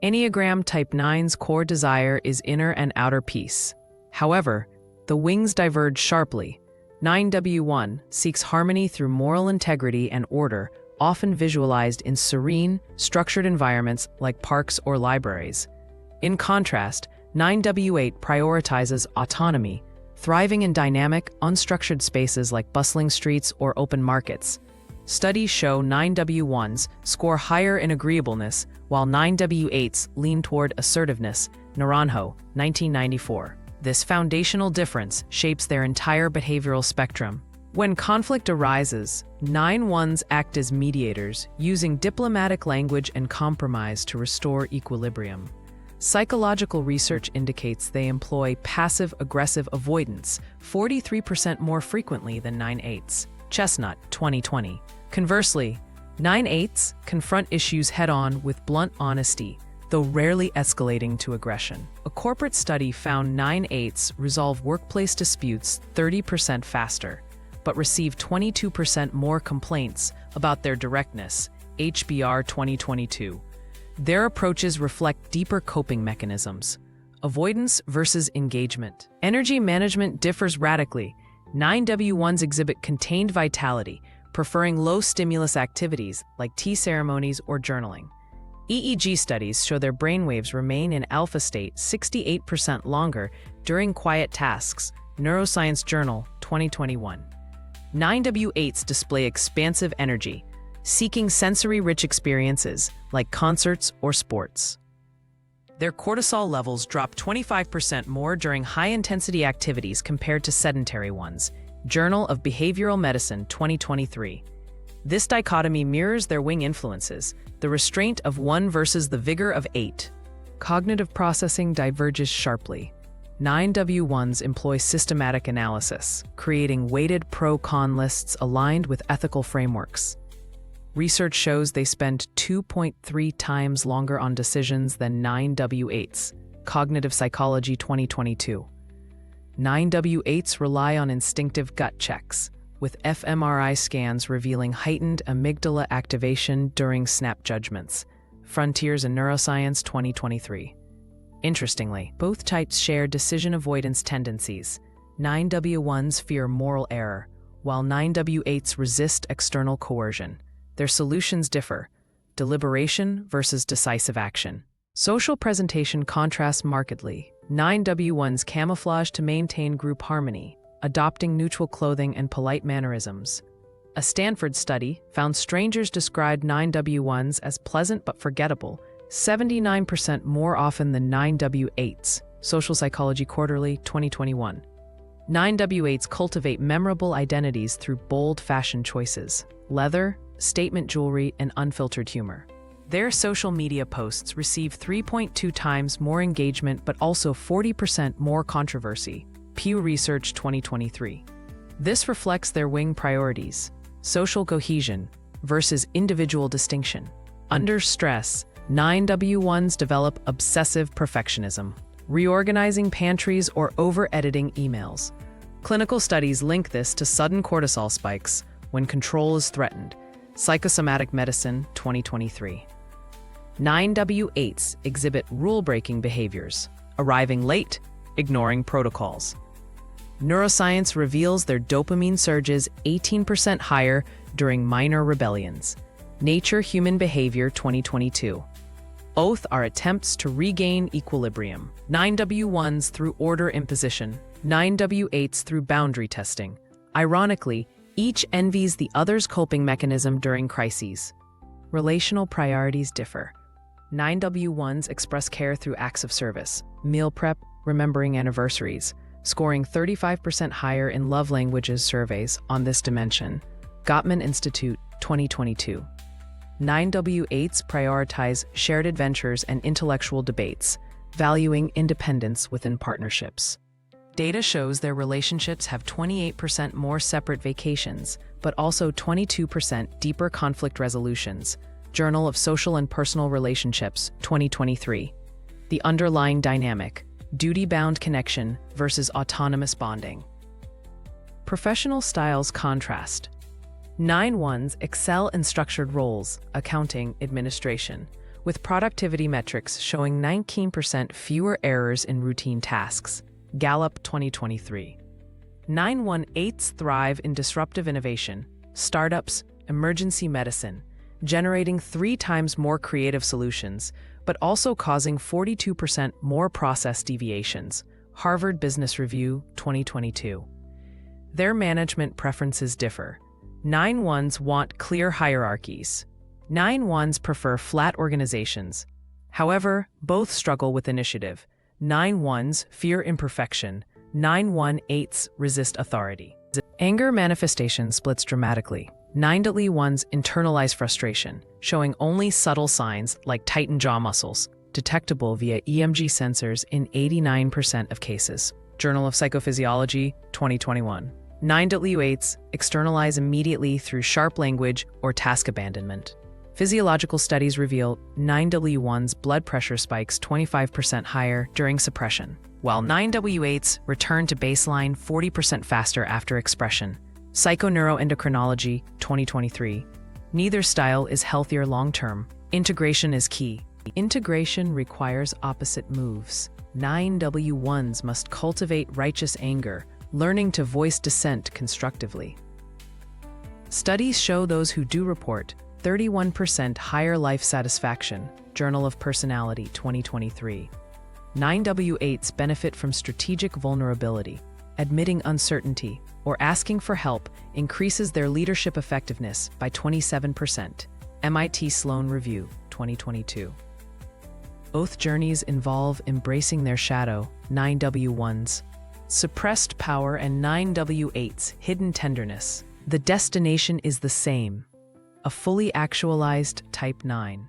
Enneagram Type 9's core desire is inner and outer peace. However, the wings diverge sharply. 9W1 seeks harmony through moral integrity and order, often visualized in serene, structured environments like parks or libraries. In contrast, 9W8 prioritizes autonomy, thriving in dynamic, unstructured spaces like bustling streets or open markets. Studies show 9W1s score higher in agreeableness, while 9W8s lean toward assertiveness. Naranjo, 1994. This foundational difference shapes their entire behavioral spectrum. When conflict arises, 9-1s act as mediators, using diplomatic language and compromise to restore equilibrium. Psychological research indicates they employ passive-aggressive avoidance 43% more frequently than 9-8s. Chestnut, 2020. Conversely, 9-8s confront issues head-on with blunt honesty, though rarely escalating to aggression. A corporate study found 9-8s resolve workplace disputes 30% faster, but receive 22% more complaints about their directness. HBR 2022. Their approaches reflect deeper coping mechanisms. Avoidance versus engagement. Energy management differs radically. 9W1s exhibit contained vitality, preferring low-stimulus activities like tea ceremonies or journaling. EEG studies show their brainwaves remain in alpha state 68% longer during quiet tasks. Neuroscience Journal, 2021. 9W8s display expansive energy, seeking sensory-rich experiences like concerts or sports. Their cortisol levels drop 25% more during high-intensity activities compared to sedentary ones. Journal of Behavioral Medicine, 2023. This dichotomy mirrors their wing influences, the restraint of 1 versus the vigor of 8. Cognitive processing diverges sharply. 9W1s employ systematic analysis, creating weighted pro-con lists aligned with ethical frameworks. Research shows they spend 2.3 times longer on decisions than 9W8s. Cognitive Psychology 2022. 9W8s rely on instinctive gut checks, with fMRI scans revealing heightened amygdala activation during snap judgments. Frontiers in Neuroscience 2023. Interestingly, both types share decision avoidance tendencies. 9W1s fear moral error, while 9W8s resist external coercion. Their solutions differ: deliberation versus decisive action. Social presentation contrasts markedly. 9W1s camouflage to maintain group harmony, adopting neutral clothing and polite mannerisms. A Stanford study found strangers described 9W1s as pleasant but forgettable 79% more often than 9W8s. Social Psychology Quarterly, 2021. 9W8s cultivate memorable identities through bold fashion choices, leather, statement jewelry, and unfiltered humor. Their social media posts receive 3.2 times more engagement but also 40% more controversy. Pew Research 2023. This reflects their wing priorities: social cohesion versus individual distinction. Under stress, 9W1s develop obsessive perfectionism, reorganizing pantries or over-editing emails. Clinical studies link this to sudden cortisol spikes when control is threatened. Psychosomatic Medicine 2023. 9W8s exhibit rule-breaking behaviors, arriving late, ignoring protocols. Neuroscience reveals their dopamine surges 18% higher during minor rebellions. Nature Human Behavior 2022. Both are attempts to regain equilibrium. 9W1s through order imposition, 9W8s through boundary testing. Ironically, each envies the other's coping mechanism during crises. Relational priorities differ. 9W1s express care through acts of service, meal prep, remembering anniversaries, scoring 35% higher in love languages surveys on this dimension. Gottman Institute, 2022. 9W8s prioritize shared adventures and intellectual debates, valuing independence within partnerships. Data shows their relationships have 28% more separate vacations, but also 22% deeper conflict resolutions. Journal of Social and Personal Relationships, 2023. The underlying dynamic: duty-bound connection versus autonomous bonding. Professional styles contrast. 9-1s excel in structured roles, accounting, administration, with productivity metrics showing 19% fewer errors in routine tasks. Gallup 2023. 918s thrive in disruptive innovation, startups, emergency medicine, generating 3 times more creative solutions, but also causing 42% more process deviations. Harvard Business Review 2022. Their management preferences differ. 9-1s want clear hierarchies. 9-1s prefer flat organizations. However, both struggle with initiative. 9-1s fear imperfection. 9-1-8s resist authority. Anger manifestation splits dramatically. 9-1s internalize frustration, showing only subtle signs like tightened jaw muscles, detectable via EMG sensors in 89% of cases. Journal of Psychophysiology, 2021. 9-8s externalize immediately through sharp language or task abandonment. Physiological studies reveal 9-1's blood pressure spikes 25% higher during suppression, while 9-8s return to baseline 40% faster after expression. Psychoneuroendocrinology, 2023. Neither style is healthier long-term. Integration is key. Integration requires opposite moves. 9-1s must cultivate righteous anger, learning to voice dissent constructively. Studies show those who do report 31% higher life satisfaction. Journal of Personality, 2023. 9-8s benefit from strategic vulnerability. Admitting uncertainty or asking for help increases their leadership effectiveness by 27%. MIT Sloan Review, 2022. Both journeys involve embracing their shadow. 9-1s. Suppressed power and 9-8s hidden tenderness. The destination is the same. A fully actualized Type 9.